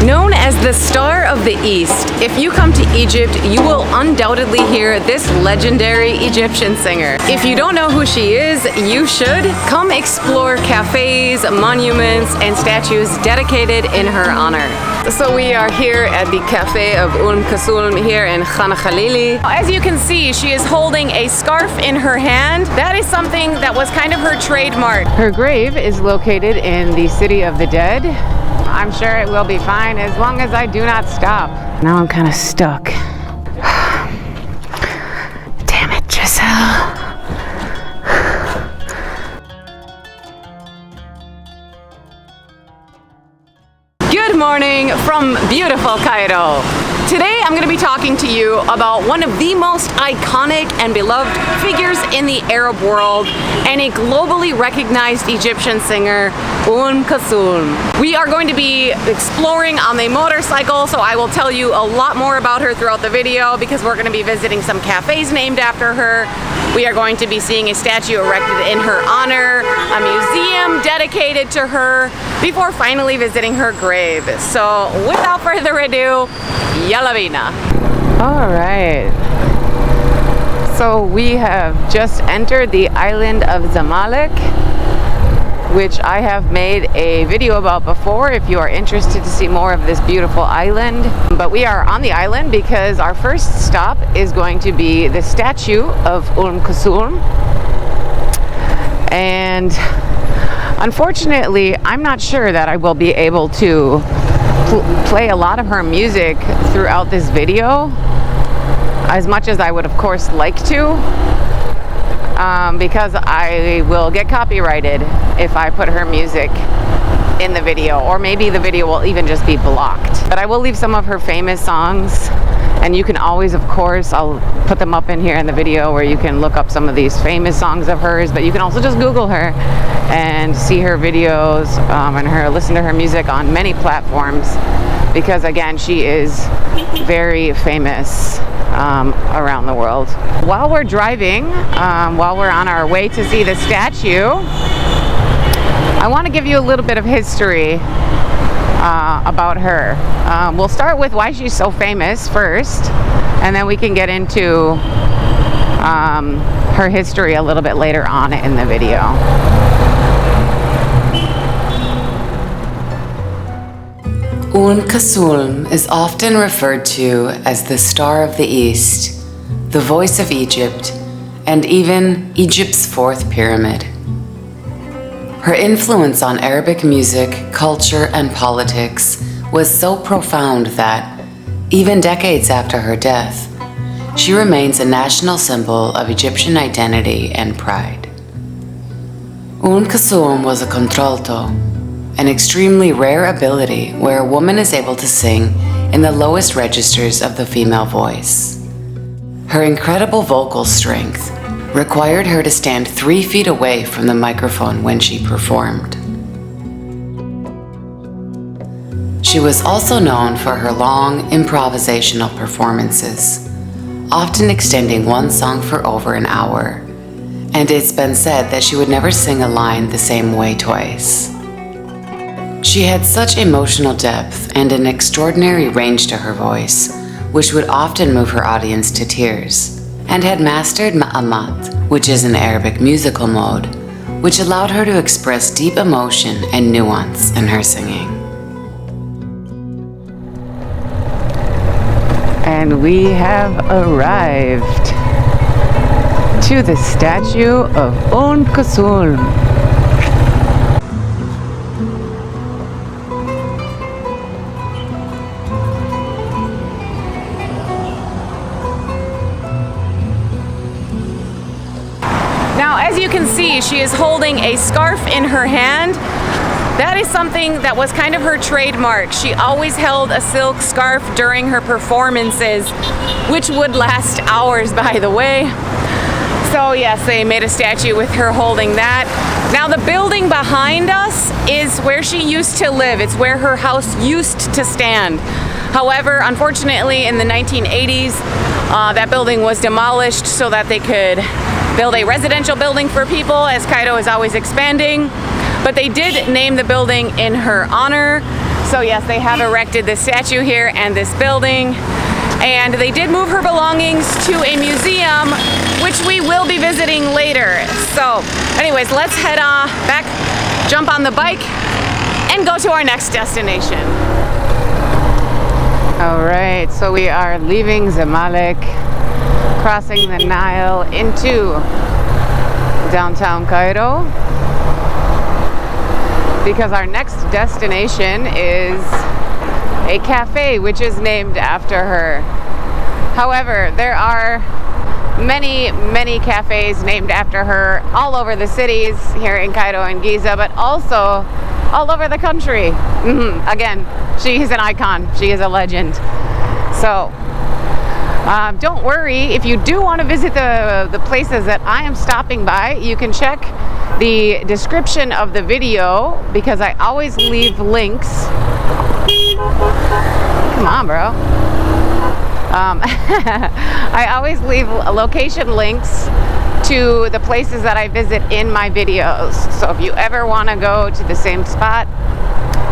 Known as the Star of the East, if you come to Egypt, you will undoubtedly hear this legendary Egyptian singer. If you don't know who she is, you should. Come explore cafes, monuments, and statues dedicated in her honor. So we are here at the cafe of Kulthum here in Khalili. As you can see, she is holding a scarf in her hand. That is something that was kind of her trademark. Her grave is located in the City of the Dead. I'm sure it will be fine as long as I do not stop. Now I'm kind of stuck. Damn it, Giselle. Good morning from beautiful Cairo. Today I'm going to be talking to you about one of the most iconic and beloved figures in the Arab world and a globally recognized Egyptian singer, Kulthum. We are going to be exploring on the motorcycle, so I will tell you a lot more about her throughout the video because we're going to be visiting some cafes named after her. We are going to be seeing a statue erected in her honor, a museum dedicated to her, before finally visiting her grave. So without further ado, Yalla bina. All right. So we have just entered the island of Zamalek, which I have made a video about before if you are interested to see more of this beautiful island. But we are on the island because our first stop is going to be the statue of Kulthum. And unfortunately, I'm not sure that I will be able to play a lot of her music throughout this video, as much as I would of course like to, because I will get copyrighted if I put her music in the video, or maybe the video will even just be blocked. But I will leave some of her famous songs, and you can always, of course, I'll put them up in here in the video where you can look up some of these famous songs of hers, but you can also just Google her and see her videos and listen to her music on many platforms, because again, she is very famous around the world. While we're driving, while we're on our way to see the statue, I want to give you a little bit of history about her. We'll start with why she's so famous first, and then we can get into her history a little bit later on in the video. Umm Kulthum is often referred to as the Star of the East, the Voice of Egypt, and even Egypt's fourth pyramid. Her influence on Arabic music, culture, and politics was so profound that, even decades after her death, she remains a national symbol of Egyptian identity and pride. Umm Kulthum was a contralto, an extremely rare ability where a woman is able to sing in the lowest registers of the female voice. Her incredible vocal strength required her to stand 3 feet away from the microphone when she performed. She was also known for her long improvisational performances, often extending one song for over an hour, and it's been said that she would never sing a line the same way twice. She had such emotional depth and an extraordinary range to her voice, which would often move her audience to tears, and had mastered ma'amat, which is an Arabic musical mode, which allowed her to express deep emotion and nuance in her singing. And we have arrived to the statue of Umm Kulthum. Now, as you can see, she is holding a scarf in her hand. That is something that was kind of her trademark. She always held a silk scarf during her performances, which would last hours, by the way. So yes, they made a statue with her holding that. Now the building behind us is where she used to live. It's where her house used to stand. However, unfortunately, in the 1980s, that building was demolished so that they could build a residential building for people, as Cairo is always expanding. But they did name the building in her honor. So yes, they have erected this statue here and this building. And they did move her belongings to a museum, which we will be visiting later. So anyways, let's head back, jump on the bike, and go to our next destination. All right, so we are leaving Zamalek, crossing the Nile into downtown Cairo, because our next destination is a cafe which is named after her. However, there are many cafes named after her all over the cities here in Cairo and Giza, but also all over the country. Again, she is an icon. She is a legend. So don't worry, if you do want to visit the places that I am stopping by, you can check the description of the video, because I always leave links. Come on, bro. I always leave location links to the places that I visit in my videos. So if you ever want to go to the same spot,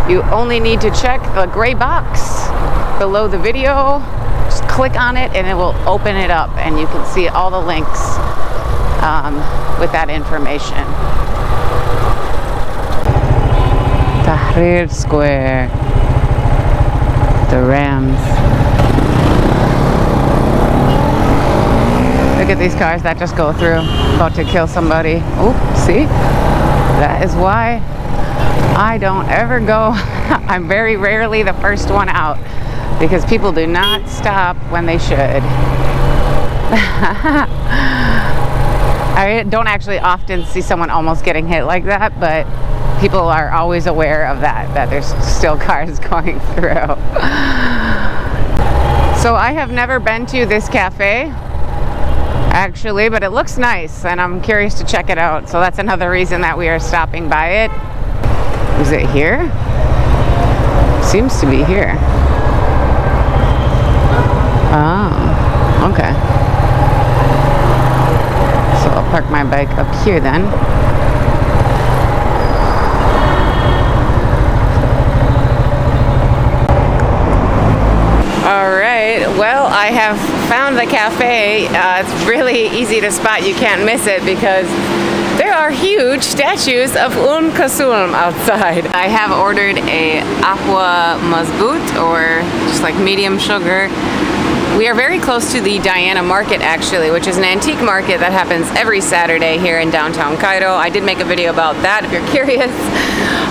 you only need to check the gray box below the video. Just click on it and it will open it up, and you can see all the links with that information. Tahrir Square. The Rams. Look at these cars that just go through, about to kill somebody. Oh, see? That is why I don't ever go. I'm very rarely the first one out, because people do not stop when they should. I don't actually often see someone almost getting hit like that, but people are always aware of that there's still cars going through. So I have never been to this cafe, actually, but it looks nice, and I'm curious to check it out. So that's another reason that we are stopping by it. Is it here? Seems to be here. Oh, okay. So I'll park my bike up here then. Well, I have found the cafe. It's really easy to spot. You can't miss it because there are huge statues of Kulthum outside. I have ordered a aqua mazboot, or just like medium sugar. We are very close to the Diana Market, actually, which is an antique market that happens every Saturday here in downtown Cairo. I did make a video about that if you're curious.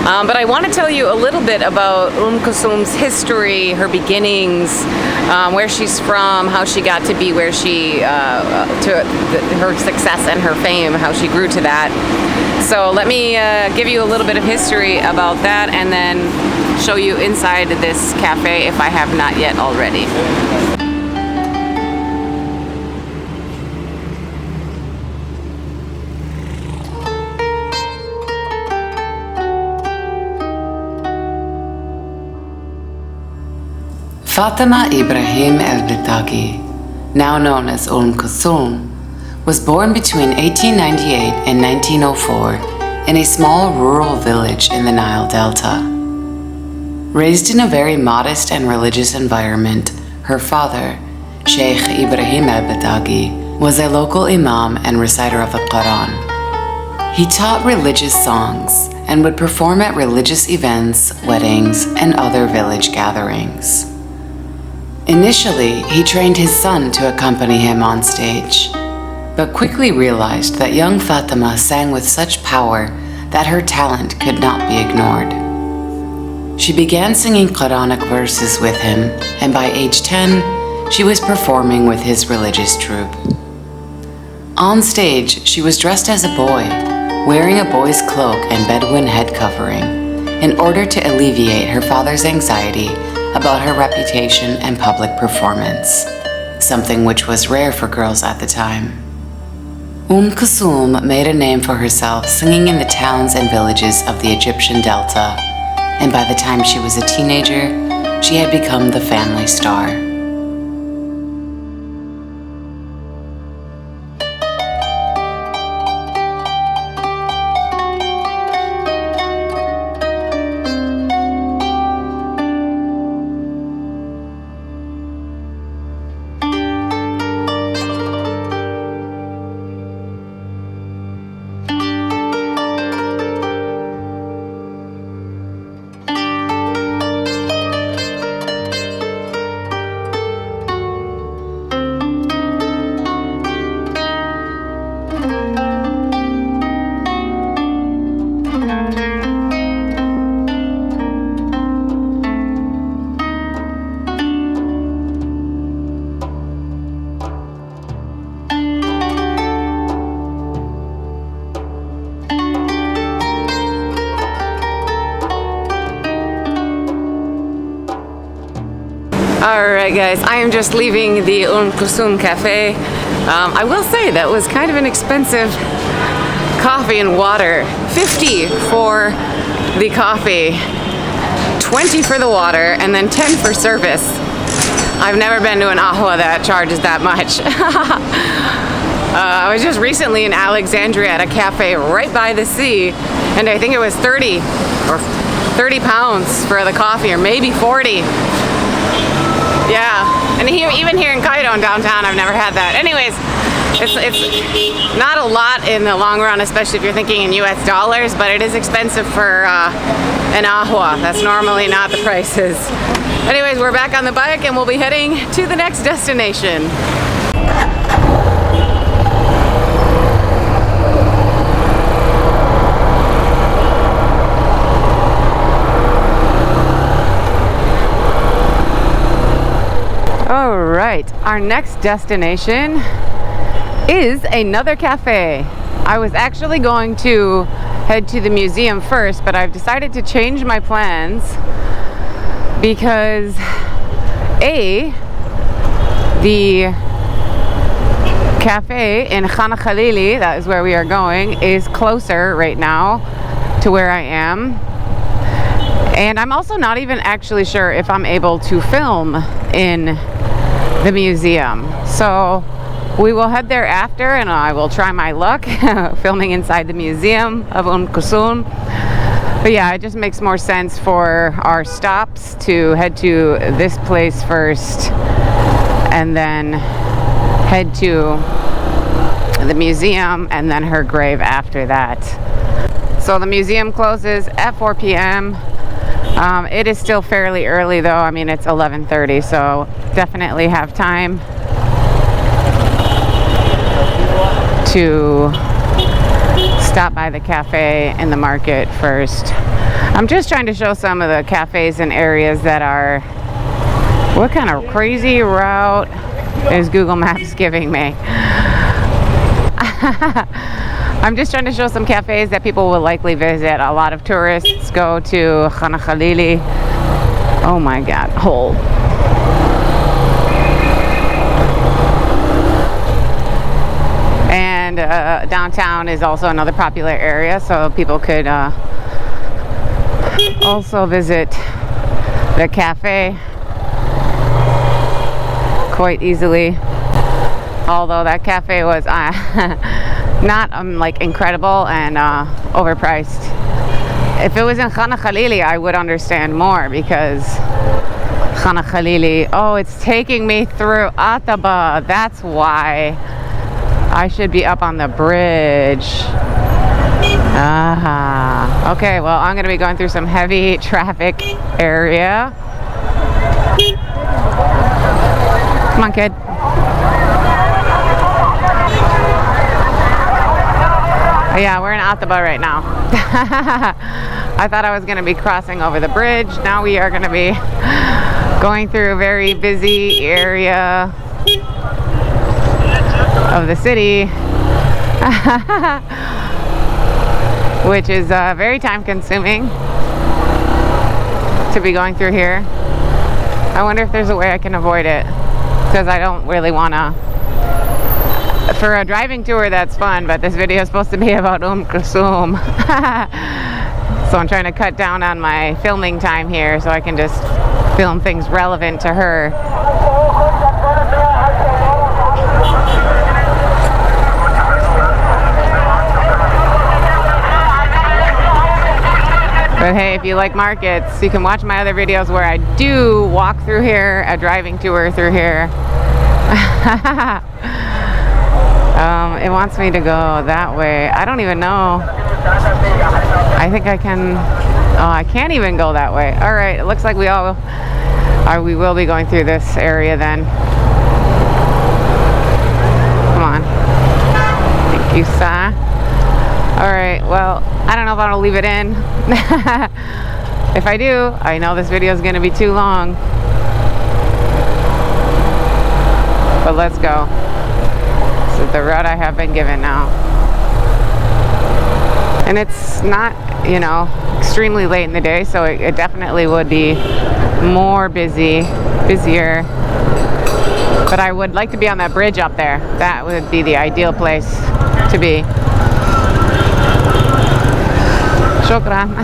But I want to tell you a little bit about Kulthum's history, her beginnings, where she's from, how she got to be where she, her success and her fame, how she grew to that. So let me give you a little bit of history about that, and then show you inside this cafe if I have not yet already. Fatima Ibrahim el-Bitagi, now known as Umm Kulthum, was born between 1898 and 1904 in a small rural village in the Nile Delta. Raised in a very modest and religious environment, her father, Sheikh Ibrahim al-Bitagi, was a local imam and reciter of the Quran. He taught religious songs and would perform at religious events, weddings, and other village gatherings. Initially, he trained his son to accompany him on stage, but quickly realized that young Fatima sang with such power that her talent could not be ignored. She began singing Quranic verses with him, and by age 10, she was performing with his religious troupe. On stage, she was dressed as a boy, wearing a boy's cloak and Bedouin head covering, in order to alleviate her father's anxiety about her reputation and public performance, something which was rare for girls at the time. Kulthum made a name for herself singing in the towns and villages of the Egyptian Delta, and by the time she was a teenager, she had become the family star. Alright guys, I am just leaving the Kulthum Cafe. I will say that was kind of an expensive coffee and water. 50 for the coffee, 20 for the water, and then 10 for service. I've never been to an ahwa that charges that much. I was just recently in Alexandria at a cafe right by the sea, and I think it was 30 pounds for the coffee, or maybe 40. Yeah, and even here in Cairo in downtown, I've never had that. Anyways, it's not a lot in the long run, especially if you're thinking in US dollars, but it is expensive for an ahwa. That's normally not the prices. Anyways, we're back on the bike and we'll be heading to the next destination. Alright, our next destination is another cafe. I was actually going to head to the museum first, but I've decided to change my plans because the cafe in Khalili, that is where we are going, is closer right now to where I am. And I'm also not even actually sure if I'm able to film in the museum. So we will head there after and I will try my luck filming inside the museum of Kulthum. But yeah, it just makes more sense for our stops to head to this place first and then head to the museum and then her grave after that. So the museum closes at 4 p.m. It is still fairly early though. I mean, it's 11:30, so definitely have time to stop by the cafe and the market first. I'm just trying to show some of the cafes and areas that are... What kind of crazy route is Google Maps giving me? I'm just trying to show some cafes that people will likely visit. A lot of tourists go to Khalili. Oh my god, hold. And downtown is also another popular area, so people could also visit the cafe quite easily. Although that cafe was not like incredible and overpriced. If it was in Khalili, I would understand more because Khalili, oh, it's taking me through Ataba. That's why I should be up on the bridge. Okay, well, I'm gonna be going through some heavy traffic area. Come on, kid. Yeah, we're in Ataba right now. I thought I was going to be crossing over the bridge. Now we are going to be going through a very busy area of the city, which is very time consuming to be going through here. I wonder if there's a way I can avoid it, because I don't really want to. For a driving tour, that's fun, but this video is supposed to be about Kulthum. So I'm trying to cut down on my filming time here so I can just film things relevant to her. But hey, if you like markets, you can watch my other videos where I do walk through here, a driving tour through here. It wants me to go that way. I don't even know. I think I can... Oh, I can't even go that way. Alright, it looks like we will be going through this area then. Come on. Thank you, sir. Alright, well, I don't know if I'll leave it in. If I do, I know this video is going to be too long. But let's go. This is the route I have been given now. And it's not, you know, extremely late in the day, so it definitely would be more busier. But I would like to be on that bridge up there. That would be the ideal place to be. Shukran.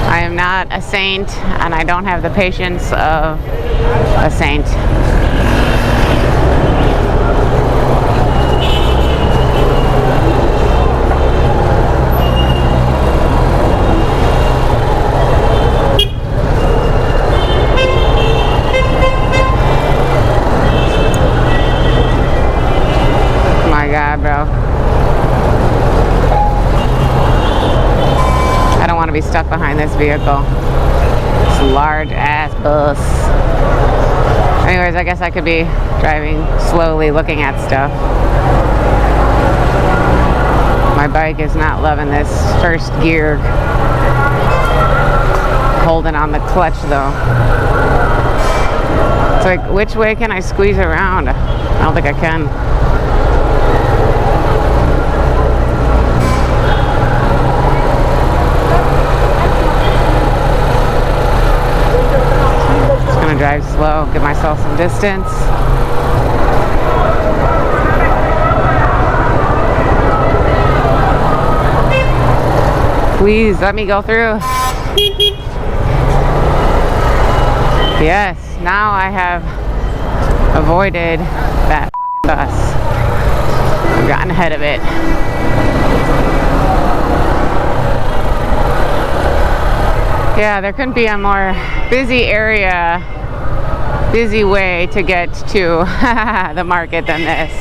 I am not a saint, and I don't have the patience of a saint. My God, bro. I don't want to be stuck behind this vehicle. This large ass bus. Anyways, I guess I could be driving slowly, looking at stuff. My bike is not loving this first gear. Holding on the clutch though. It's like, which way can I squeeze around? I don't think I can. Drive slow, give myself some distance. Please let me go through. Yes, now I have avoided that bus. I've gotten ahead of it. Yeah, there couldn't be a more busy area, busy way to get to the market than this.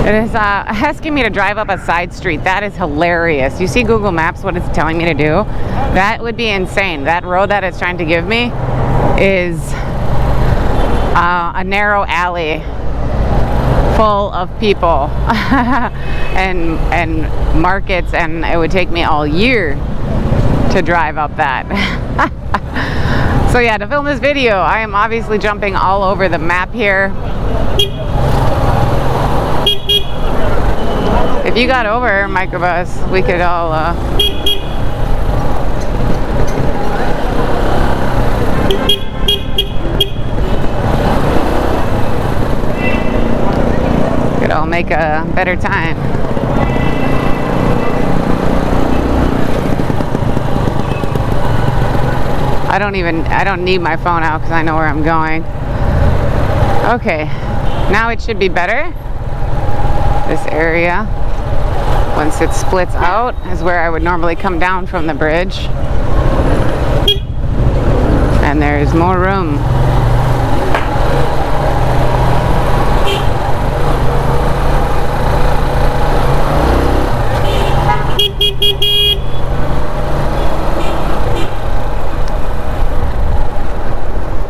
It is asking me to drive up a side street. That is hilarious. You see Google Maps, what it's telling me to do? That would be insane. That road that it's trying to give me is a narrow alley full of people and markets, and it would take me all year to drive up that. So yeah, to film this video, I am obviously jumping all over the map here. If you got over microbus, we could all make a better time. I don't need my phone out because I know where I'm going. Okay, now it should be better. This area, once it splits out, is where I would normally come down from the bridge. And there's more room.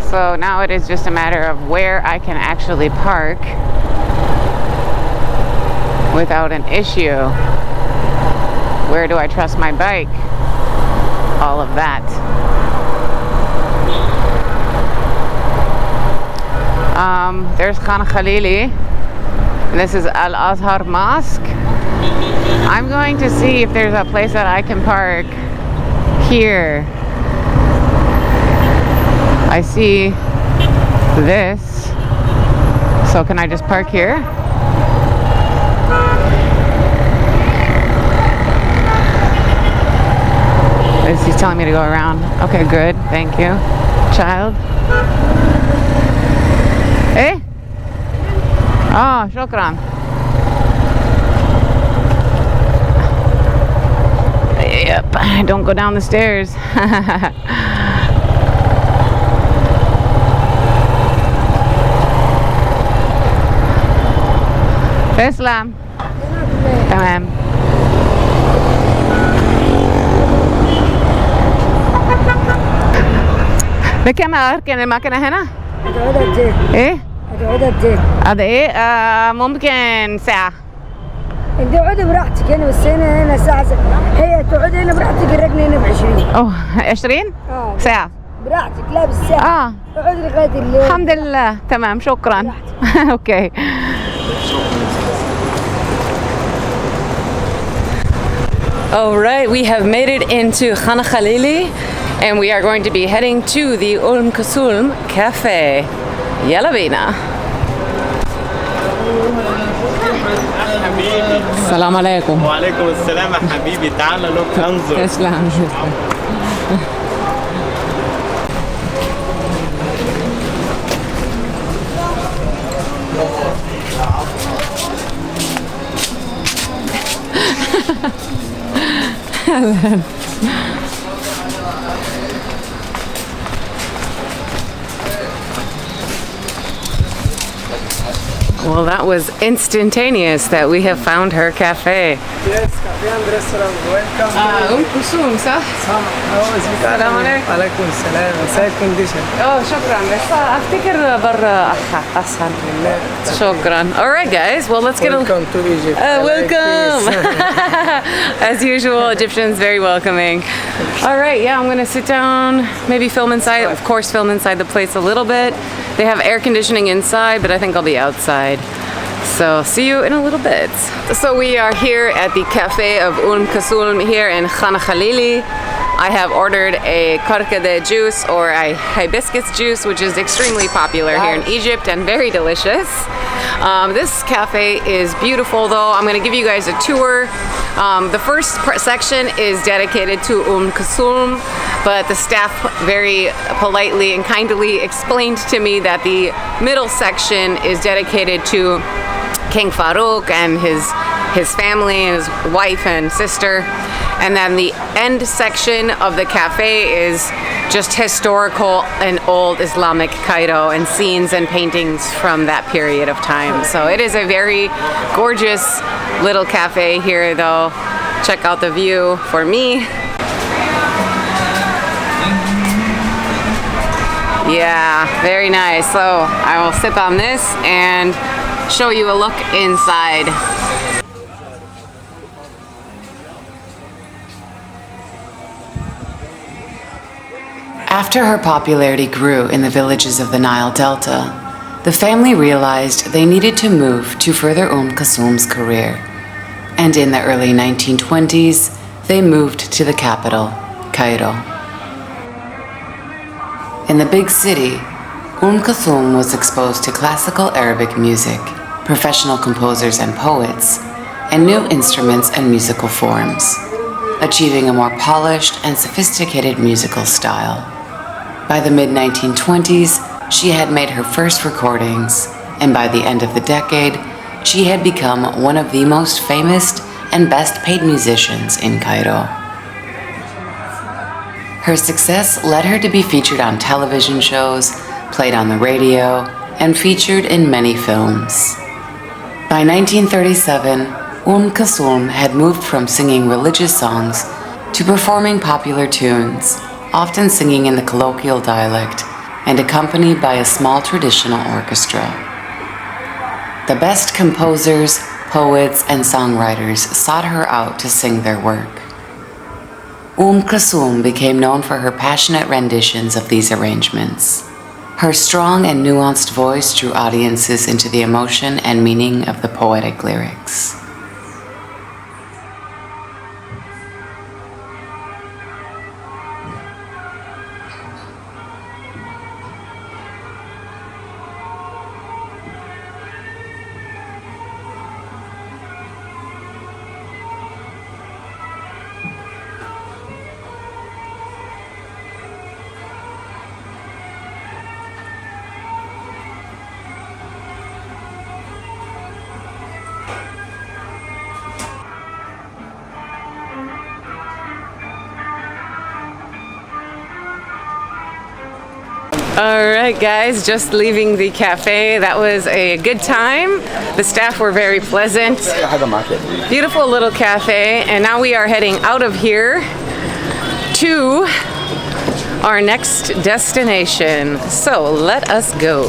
So now it is just a matter of where I can actually park without an issue. Where do I trust my bike? All of that. There's Khan Khalili. And this is Al-Azhar Mosque. I'm going to see if there's a place that I can park here. I see this. So can I just park here? He's telling me to go around. Okay, good. Thank you. Child. Eh? شكرا. Yep, don't go down the stairs. تسلم. تمام. بكم أركن المكنة هنا؟ هتقعد قد ايه؟ إيه؟ هتقعد قد ايه؟ هذا إيه؟ ممكن ساعة. انت اقعدي براحتك هنا، بس هنا ساعة. هي تقعدي هنا براحتك، الركن هنا ب20. أوه 20 ساعة براحتك، لا بالساعة. اقعدي لغاية الليل. الحمد لله تمام شكرا. اوكي. All right, we have made it into Khalili and we are going to be heading to the Umm Kulthum Cafe. يلا بينا. السلام عليكم. وعليكم السلام يا حبيبي، تعال لوك انظر. تسلم. Well, that was instantaneous that we have found her cafe. Yes, cafe and restaurant. Welcome. Umm Kulthum, صح؟ How is it? السلام عليكم. وعليكم السلام. Inside condition. شكرا بس افتكر برا اسهل. شكرا. All right guys, well let's get Welcome to Egypt. welcome. As usual, Egyptians very welcoming. All right, yeah, I'm gonna sit down, maybe film inside. Of course, film inside the place a little bit. They have air conditioning inside, but I think I'll be outside. So see you in a little bit. So we are here at the cafe of Kulthum here in Khalili. I have ordered a karkade juice or a hibiscus juice, which is extremely popular here in Egypt and very delicious. This cafe is beautiful though. I'm going to give you guys a tour. The first section is dedicated to Kulthum, but the staff very politely and kindly explained to me that the middle section is dedicated to King Farouk and his family and his wife and sister. And then the end section of the cafe is just historical and old Islamic Cairo and scenes and paintings from that period of time. So it is a very gorgeous little cafe here though. Check out the view for me. Yeah, very nice. So I will sip on this and show you a look inside. After her popularity grew in the villages of the Nile Delta, the family realized they needed to move to further Kulthum's career. And in the early 1920s, they moved to the capital, Cairo. In the big city, Kulthum was exposed to classical Arabic music, professional composers and poets, and new instruments and musical forms, achieving a more polished and sophisticated musical style. By the mid-1920s, she had made her first recordings, and by the end of the decade, she had become one of the most famous and best-paid musicians in Cairo. Her success led her to be featured on television shows, played on the radio, and featured in many films. By 1937, Kulthum had moved from singing religious songs to performing popular tunes, often singing in the colloquial dialect and accompanied by a small traditional orchestra. The best composers, poets, and songwriters sought her out to sing their work. Kulthum became known for her passionate renditions of these arrangements. Her strong and nuanced voice drew audiences into the emotion and meaning of the poetic lyrics. All right, guys, just leaving the cafe. That was a good time. The staff were very pleasant. Ataba Market. Beautiful little cafe, and now we are heading out of here to our next destination. So let us go.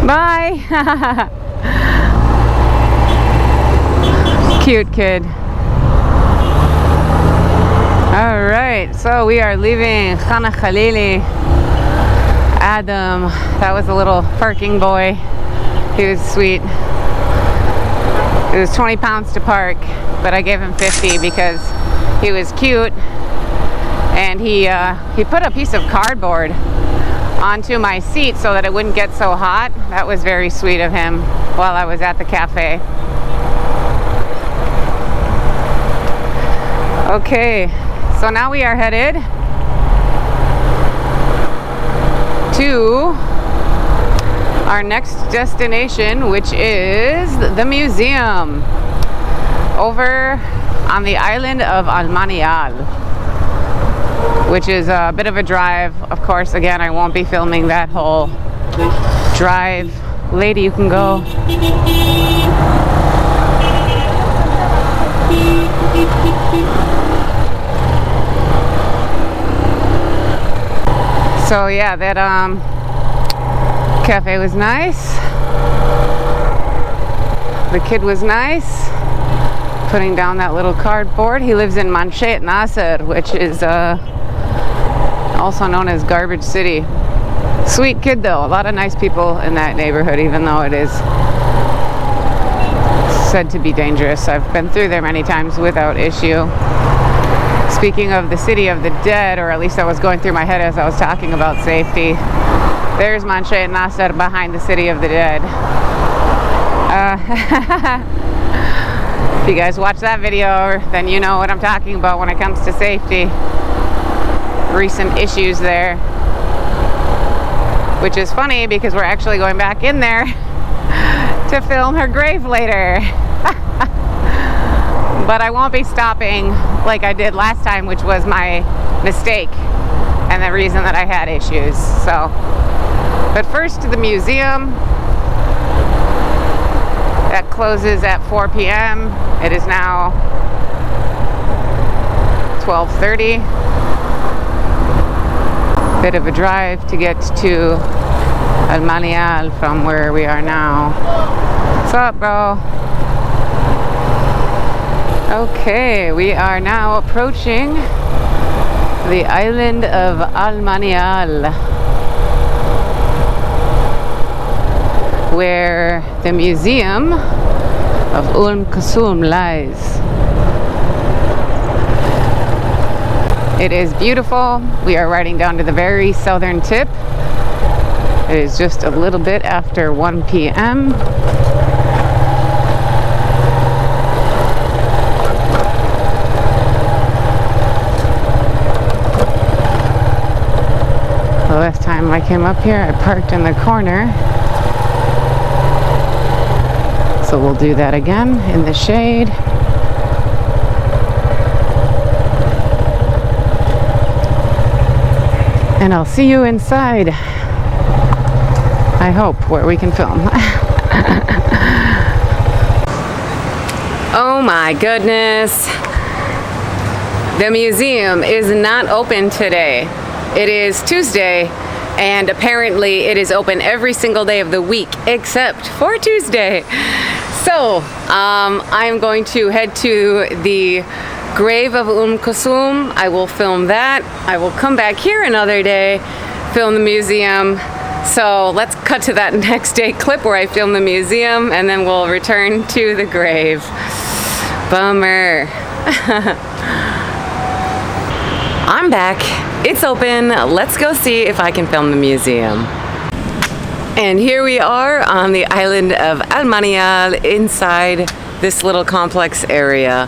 Bye. Cute kid. All right, so we are leaving Khalili. Adam, that was a little parking boy. He was sweet. It was 20 pounds to park, but I gave him 50 because he was cute. And he put a piece of cardboard onto my seat so that it wouldn't get so hot. That was very sweet of him while I was at the cafe. Okay, so now we are headed to our next destination, which is the museum over on the island of Manial, which is a bit of a drive. Of course, again, I won't be filming that whole drive. Lady, you can go. So yeah, that cafe was nice. The kid was nice, putting down that little cardboard. He lives in Manchet Nasser, which is also known as Garbage City. Sweet kid though, a lot of nice people in that neighborhood, even though it is said to be dangerous. I've been through there many times without issue. Speaking of the city of the dead, or at least that was going through my head as I was talking about safety, there's Manchet Nasser behind the city of the dead. If you guys watch that video, then you know what I'm talking about when it comes to safety. Recent issues there, which is funny because we're actually going back in there to film her grave later. But I won't be stopping like I did last time, which was my mistake and the reason that I had issues. So, but first to the museum. That closes at 4 p.m. It is now 12:30. Bit of a drive to get to Manial from where we are now. What's up, bro? Okay, we are now approaching the island of Manial, where the museum of Umm Kulthum lies. It is beautiful. We are riding down to the very southern tip. It is just a little bit after 1 p.m. The last time I came up here, I parked in the corner. So we'll do that again in the shade. And I'll see you inside, I hope, where we can film. Oh my goodness. The museum is not open today. It is Tuesday, and apparently it is open every single day of the week except for Tuesday. So I'm going to head to the grave of Kulthum. I will film that. I will come back here another day, film the museum. So let's cut to that next day clip where I film the museum, and then we'll return to the grave. Bummer. I'm back. It's open. Let's go see if I can film the museum. And here we are on the island of Manial, inside this little complex area.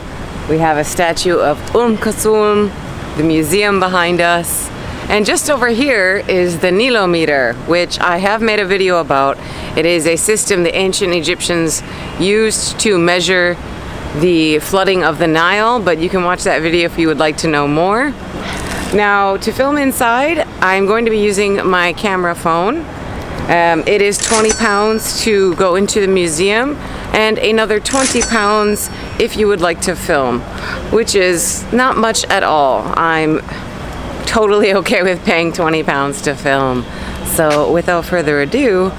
We have a statue of Kulthum the museum behind us. And just over here is the Nilometer, which I have made a video about. It is a system the ancient Egyptians used to measure the flooding of the Nile, but you can watch that video if you would like to know more. Now, to film inside, I'm going to be using my camera phone. It is 20 pounds to go into the museum and another 20 pounds if you would like to film, which is not much at all. I'm totally okay with paying 20 pounds to film. So without further ado,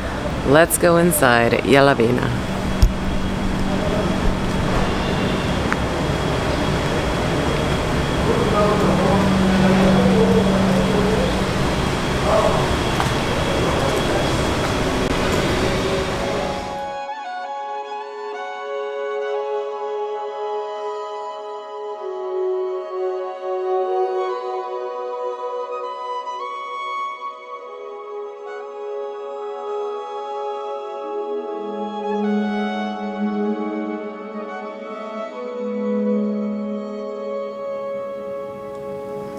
let's go inside. Yalla bina.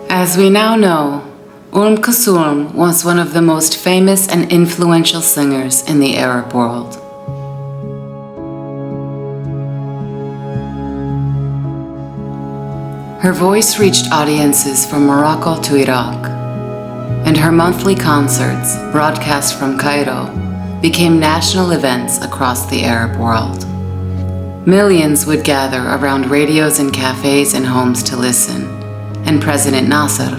As we now know, Kulthum was one of the most famous and influential singers in the Arab world. Her voice reached audiences from Morocco to Iraq, and her monthly concerts, broadcast from Cairo, became national events across the Arab world. Millions would gather around radios and cafes and homes to listen. And President Nasser,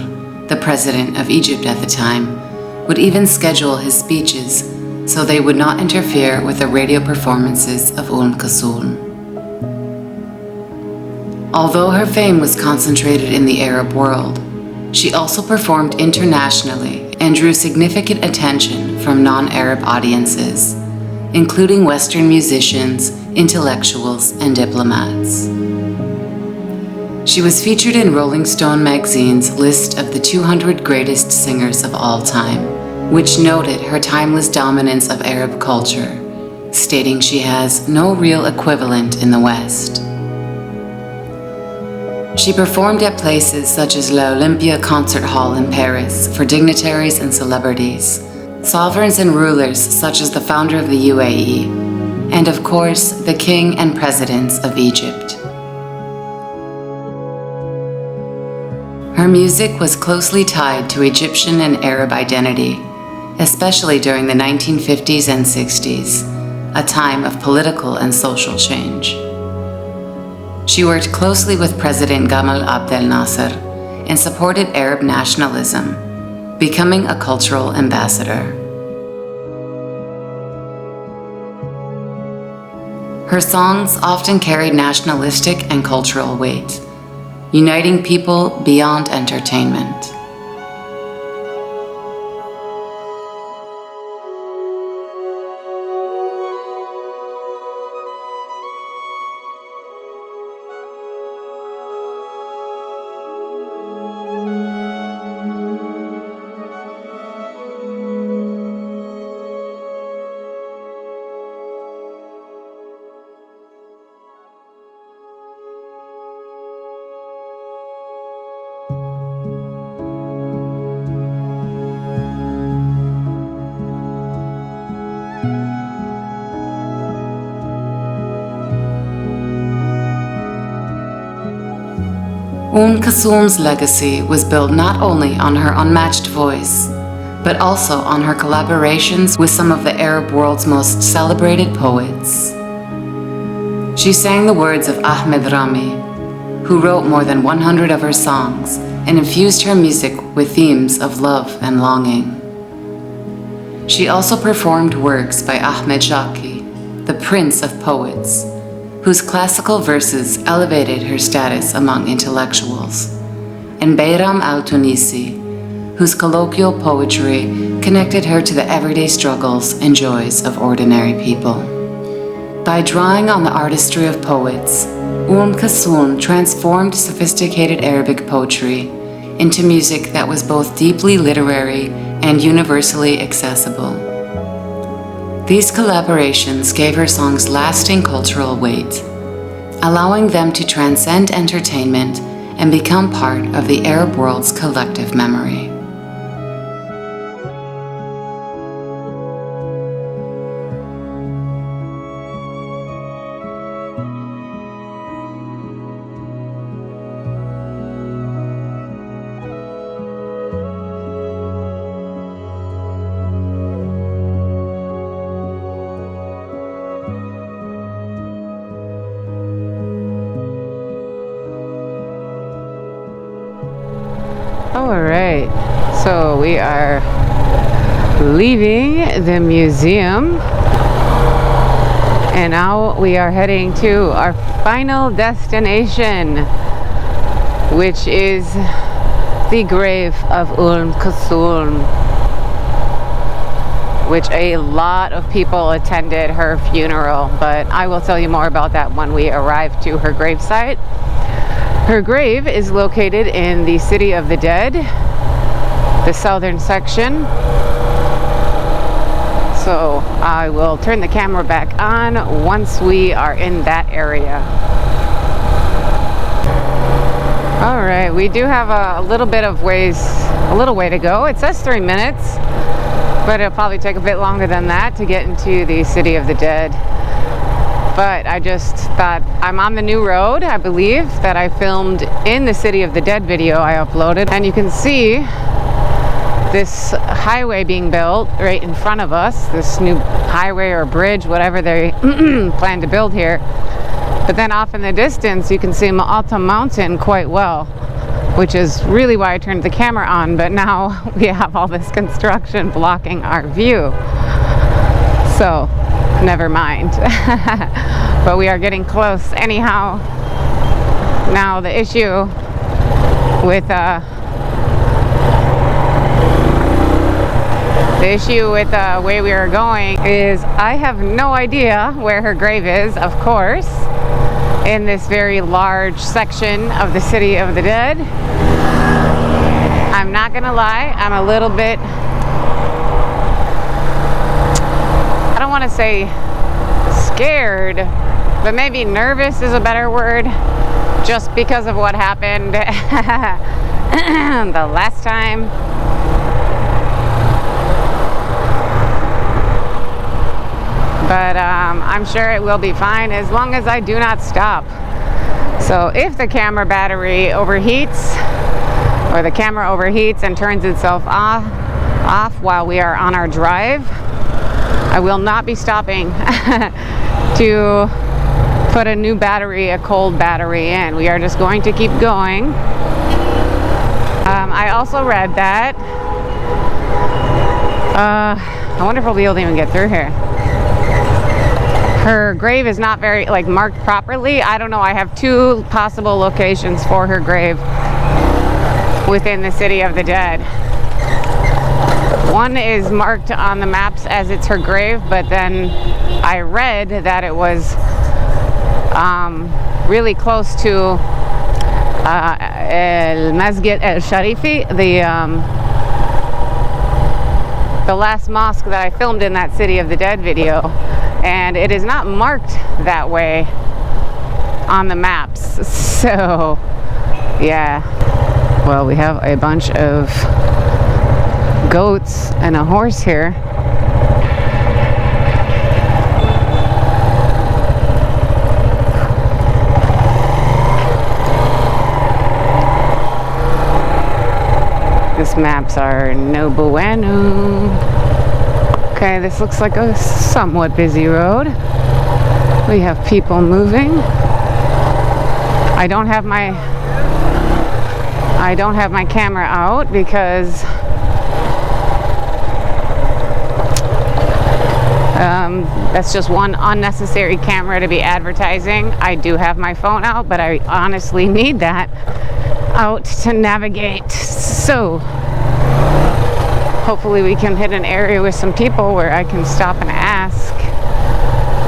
the president of Egypt at the time, would even schedule his speeches so they would not interfere with the radio performances of Kulthum. Although her fame was concentrated in the Arab world, she also performed internationally and drew significant attention from non-Arab audiences, including Western musicians, intellectuals, and diplomats. She was featured in Rolling Stone magazine's list of the 200 greatest singers of all time, which noted her timeless dominance of Arab culture, stating she has no real equivalent in the West. She performed at places such as La Olympia Concert Hall in Paris for dignitaries and celebrities, sovereigns and rulers such as the founder of the UAE, and of course, the king and presidents of Egypt. Her music was closely tied to Egyptian and Arab identity, especially during the 1950s and 60s, a time of political and social change. She worked closely with President Gamal Abdel Nasser and supported Arab nationalism, becoming a cultural ambassador. Her songs often carried nationalistic and cultural weight, uniting people beyond entertainment. Kulthum's legacy was built not only on her unmatched voice, but also on her collaborations with some of the Arab world's most celebrated poets. She sang the words of Ahmed Rami, who wrote more than 100 of her songs and infused her music with themes of love and longing. She also performed works by Ahmed Shawki, the prince of poets, whose classical verses elevated her status among intellectuals, and Bayram al-Tunisi, whose colloquial poetry connected her to the everyday struggles and joys of ordinary people. By drawing on the artistry of poets, Kulthum transformed sophisticated Arabic poetry into music that was both deeply literary and universally accessible. These collaborations gave her songs lasting cultural weight, allowing them to transcend entertainment and become part of the Arab world's collective memory. Alright, so we are leaving the museum and now we are heading to our final destination, which is the grave of Umm Kulthum, which a lot of people attended her funeral, but I will tell you more about that when we arrive to her gravesite. Her grave is located in the City of the Dead, the southern section. So I will turn the camera back on once we are in that area. All right, we do have a little way to go. It says 3 minutes, but it'll probably take a bit longer than that to get into the City of the Dead. But I just thought, I'm on the new road, I believe, that I filmed in the City of the Dead video I uploaded. And you can see this highway being built right in front of us, this new highway or bridge, whatever they plan to build here. But then off in the distance, you can see Ma'alta Mountain quite well, which is really why I turned the camera on. But now we have all this construction blocking our view. So, never mind. But we are getting close anyhow. Now the issue with the way we are going is I have no idea where her grave is, of course, in this very large section of the City of the Dead. I'm not gonna lie, I'm a little bit, I don't want to say scared, but maybe nervous is a better word, just because of what happened the last time. But I'm sure it will be fine as long as I do not stop. So if the camera battery overheats, or the camera overheats and turns itself off while we are on our drive, I will not be stopping to put a new battery, a cold battery in. We are just going to keep going. I also read that, I wonder if we'll be able to even get through here. Her grave is not very, marked properly. I don't know, I have 2 possible locations for her grave within the City of the Dead. One is marked on the maps as it's her grave, but then I read that it was really close to El Masjid El Sharifi, the last mosque that I filmed in that City of the Dead video, and it is not marked that way on the maps. So yeah, well, we have a bunch of goats and a horse here. These maps are no bueno. Okay, this looks like a somewhat busy road. We have people moving. I don't have my camera out because that's just one unnecessary camera to be advertising. I do have my phone out, but I honestly need that out to navigate. So hopefully we can hit an area with some people where I can stop and ask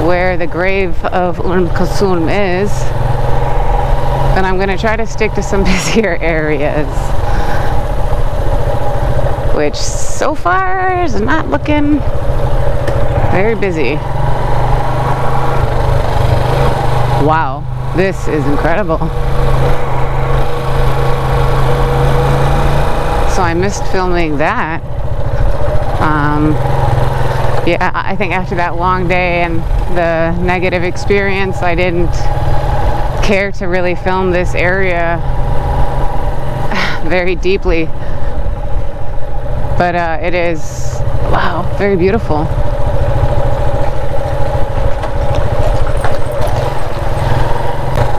where the grave of Umm Kulthum is. But I'm going to try to stick to some busier areas, which so far is not looking very busy. Wow, this is incredible. so I missed filming that. Yeah, I think after that long day and the negative experience, I didn't care to really film this area very deeply. But it is, wow, very beautiful.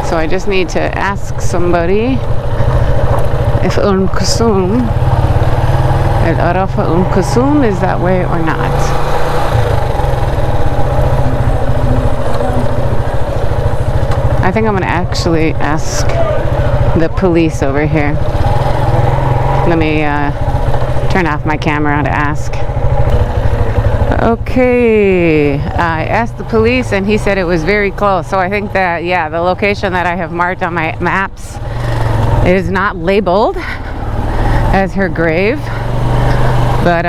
So I just need to ask somebody if Umm Kulthum, Umm Kulthum is that way or not. I think I'm gonna actually ask the police over here. Let me turn off my camera to ask. Okay, I asked the police and he said it was very close. So I think that, yeah, the location that I have marked on my maps is not labeled as her grave, but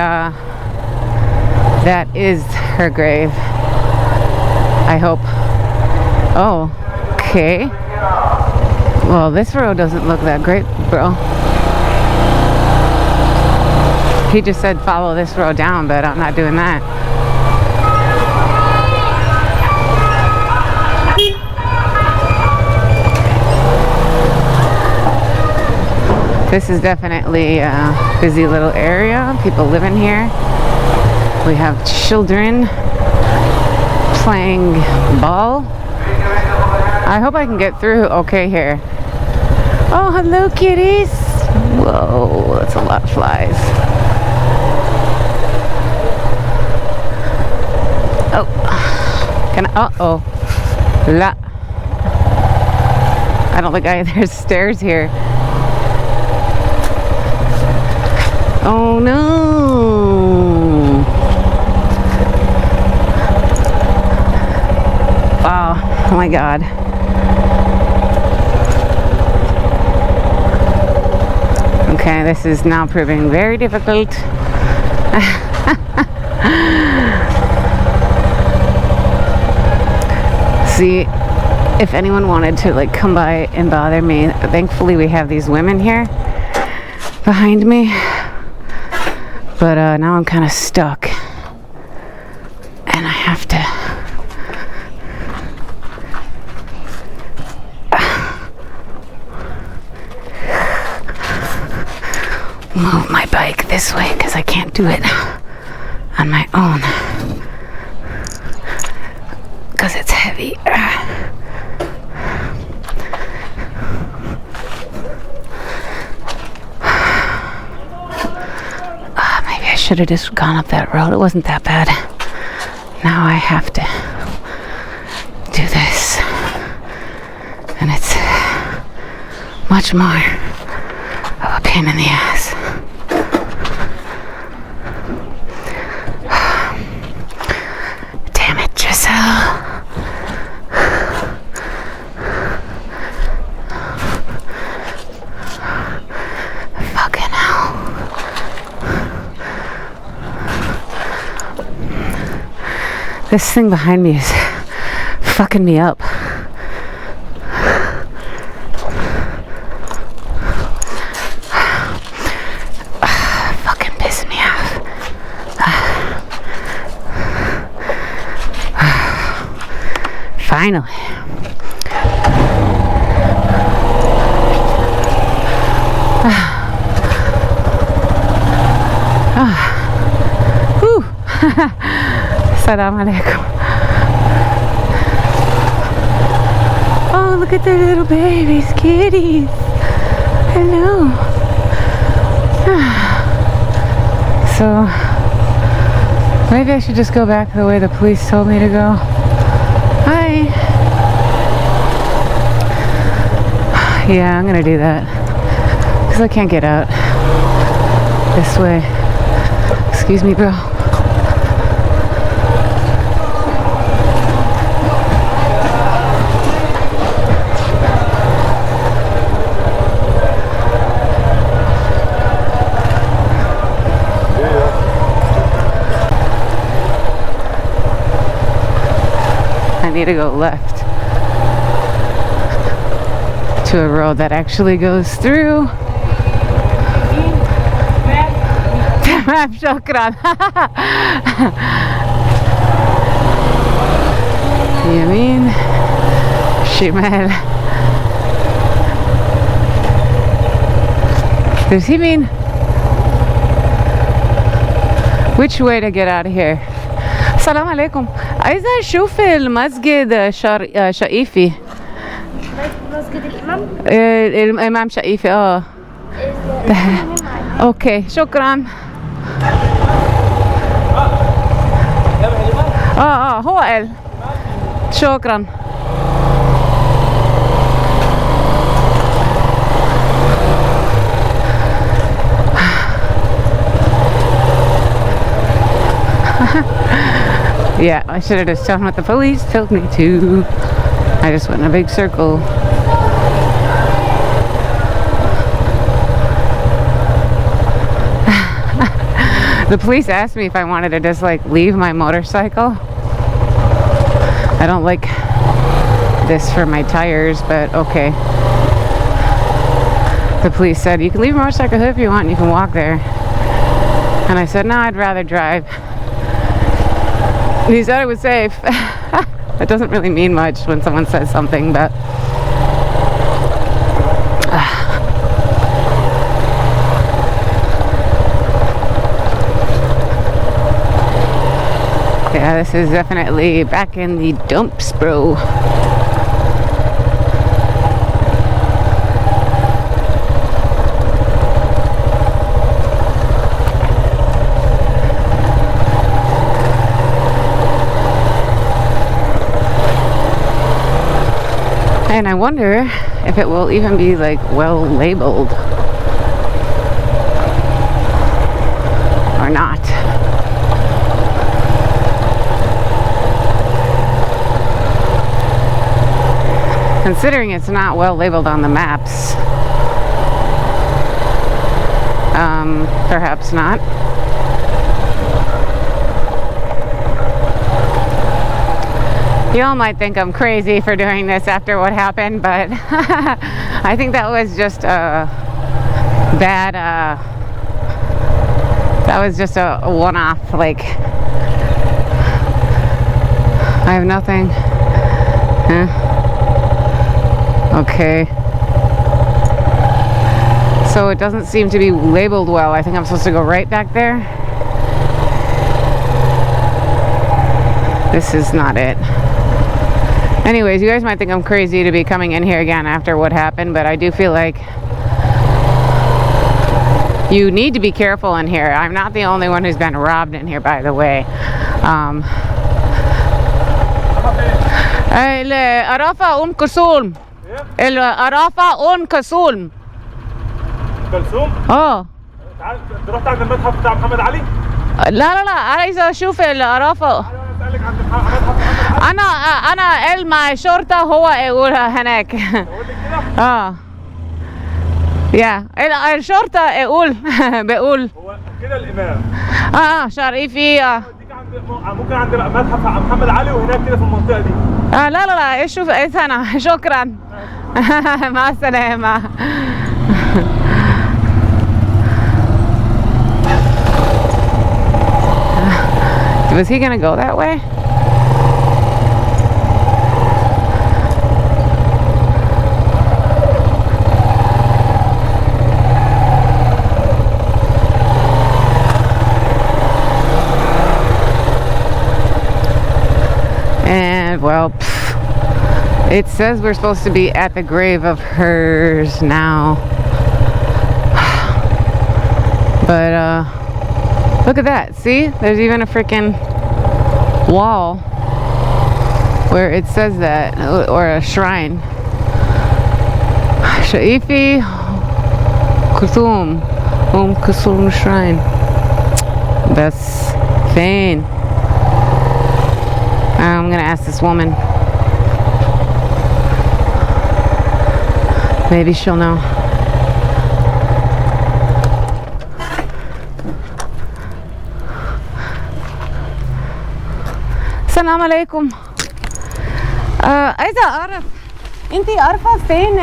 that is her grave, I hope. Oh, okay. Well, this road doesn't look that great, bro. He just said follow this road down, but I'm not doing that. This is definitely a busy little area. People living here. We have children playing ball. I hope I can get through okay here. Oh, hello kitties. Whoa, that's a lot of flies. Oh, can I, uh-oh. La. I don't think there's stairs here. Oh no. Wow, oh my God. Okay, this is now proving very difficult. See, if anyone wanted to like come by and bother me, thankfully we have these women here behind me. But now I'm kind of stuck. And I have to move my bike this way because I can't do it on my own because it's heavy. Maybe I should have just gone up that road. It wasn't that bad. Now I have to do this, and it's much more of a pain in the ass. Damn it, Giselle. Fucking hell. This thing behind me is fucking me up. Fucking pissing me off. Finally. Whew. Assalamu alaikum. Oh, look at their little babies, kitties. Hello. So, maybe I should just go back the way the police told me to go. Hi. Yeah, I'm gonna do that. Because I can't get out this way. Excuse me, bro. I need to go left to a road that actually goes through. تمام شكرا. يمين شمال. Does he mean which way to get out of here? السلام عليكم. عايزة أشوف المسجد شقيفي. مسجد الإمام. الإمام شقيفي. اوكي شكرا. هو قال شكرا. Yeah, I should have just done what the police told me to. I just went in a big circle. The police asked me if I wanted to just like leave my motorcycle. I don't like this for my tires, but okay. The police said, you can leave your motorcycle here if you want, you can walk there. And I said, no, I'd rather drive. He said it was safe. It doesn't really mean much when someone says something, but yeah, this is definitely back in the dumps, bro. And I wonder if it will even be like well labeled or not. Considering it's not well labeled on the maps, perhaps not. Y'all might think I'm crazy for doing this after what happened, but I think that was just a bad, that was just a one-off, like, I have nothing. Okay. So it doesn't seem to be labeled well. I think I'm supposed to go right back there. This is not it. Anyways, you guys might think I'm crazy to be coming in here again after what happened, but I do feel like you need to be careful in here. I'm not the only one who's been robbed in here, by the way. العرافة أم كلثوم. العرافة أم كلثوم. كلثوم؟ تعال رحت عند المتحف بتاع محمد علي؟ لا عايزة أشوف العرافة. أنا أسألك عند متحف محمد علي. أنا قال مع الشرطة هو يقولها هناك. أقول لك كده؟ يا الشرطة يقول بيقول. هو كده الإمام. شريفي. ممكن عند متحف محمد علي وهناك كده في المنطقة دي. لا شوف أنا شكرا. مع السلامة. Was he gonna go that way? And well, it says we're supposed to be at the grave of hers now. But look at that. See? There's even a freaking wall where it says that, or a shrine. Shaifi Kulthum Kulthum Shrine. That's fine. I'm gonna ask this woman. Maybe she'll know. السلام عليكم. عايزة أعرف أنتي عارفة فين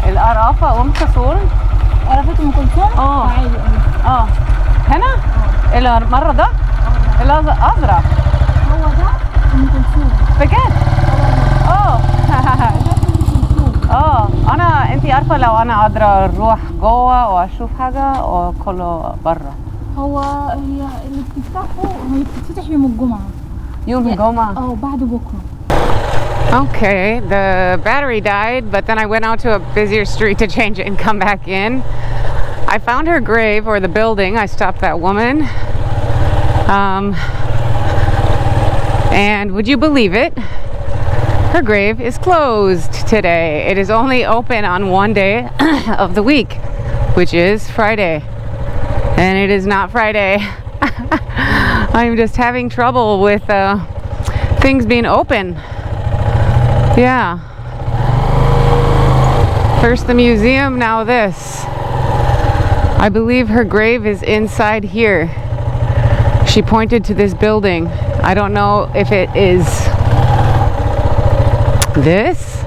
القرافة أم كلثوم؟ عرفت أم كلثوم؟ هنا؟ المرة ده؟ الأزرق. هو ده ام كلثوم. بجد؟ انتي عارفة لو انا قادرة اروح جوه واشوف حاجة وكله برا. هي اللي بتفتحه هي بتتفتح يوم الجمعة. يوم الجمعة؟ بعد بكرة. Okay, the battery died, but then I went out to a busier street to change it and come back in. I found her grave, or the building. I stopped that woman. And would you believe it? Her grave is closed today. It is only open on one day of the week, which is Friday. And it is not Friday. I'm just having trouble with things being open. Yeah. First the museum, now this. I believe her grave is inside here. She pointed to this building. I don't know if it is this.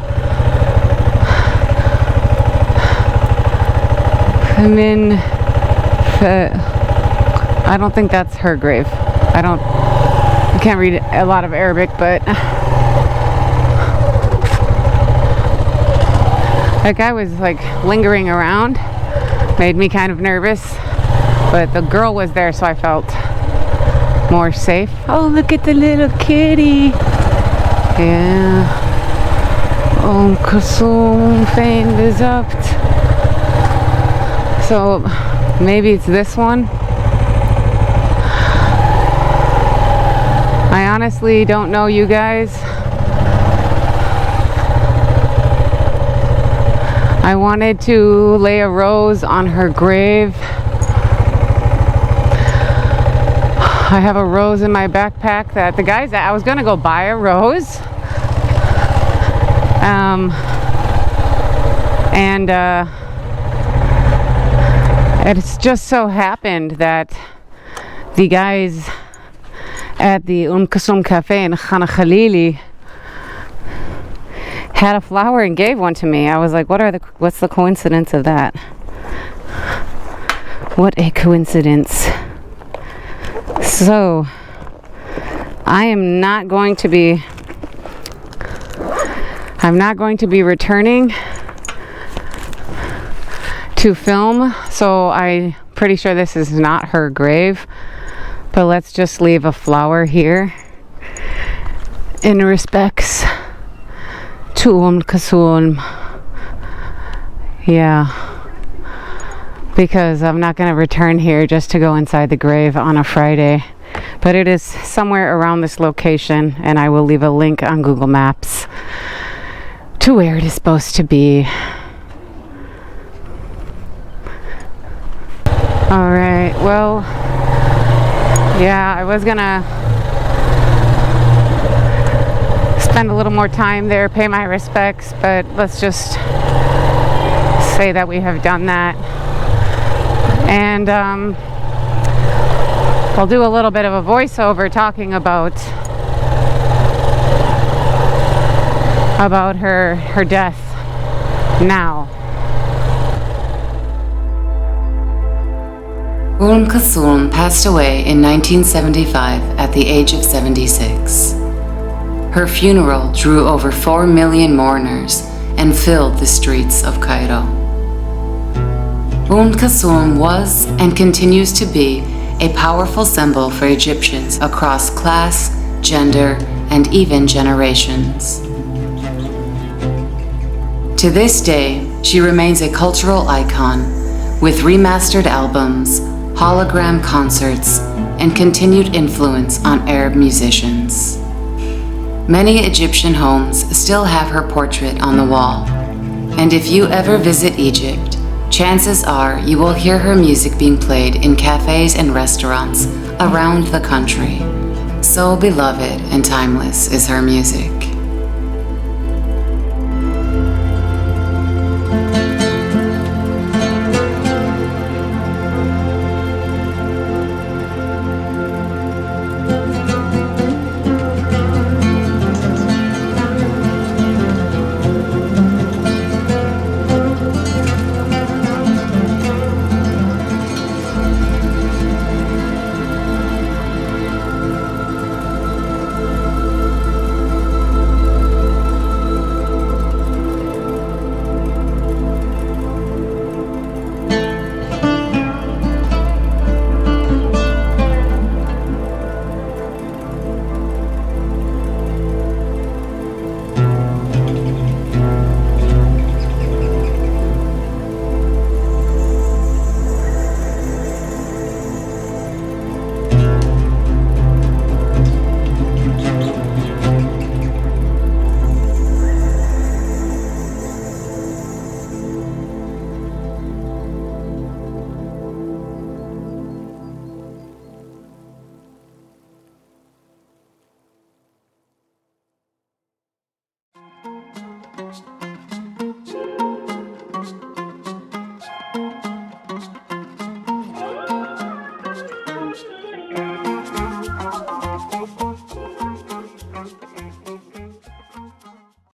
I don't think that's her grave. I can't read a lot of Arabic, but that guy was like lingering around, made me kind of nervous, but the girl was there, so I felt more safe. Oh, look at the little kitty. Yeah. Kulthum fein bezapt. So maybe it's this one. I honestly don't know, you guys. I wanted to lay a rose on her grave. I have a rose in my backpack that the guys, I was gonna go buy a rose. It's just so happened that the guys at the Kulthum Cafe in Khalili had a flower and gave one to me. I was like, what's the coincidence of that? What a coincidence. So I am not going to be returning to film, so I'm pretty sure this is not her grave, but let's just leave a flower here in respects to Kulthum. Yeah, because I'm not going to return here just to go inside the grave on a Friday, but it is somewhere around this location, and I will leave a link on Google Maps to where it is supposed to be. All right, well, yeah, I was gonna spend a little more time there, pay my respects, but let's just say that we have done that. And I'll do a little bit of a voiceover talking about her death now. Umm Kulthum passed away in 1975 at the age of 76. Her funeral drew over 4 million mourners and filled the streets of Cairo. Umm Kulthum was and continues to be a powerful symbol for Egyptians across class, gender, and even generations. To this day, she remains a cultural icon with remastered albums, hologram concerts, and continued influence on Arab musicians. Many Egyptian homes still have her portrait on the wall, and if you ever visit Egypt, chances are you will hear her music being played in cafes and restaurants around the country. So beloved and timeless is her music.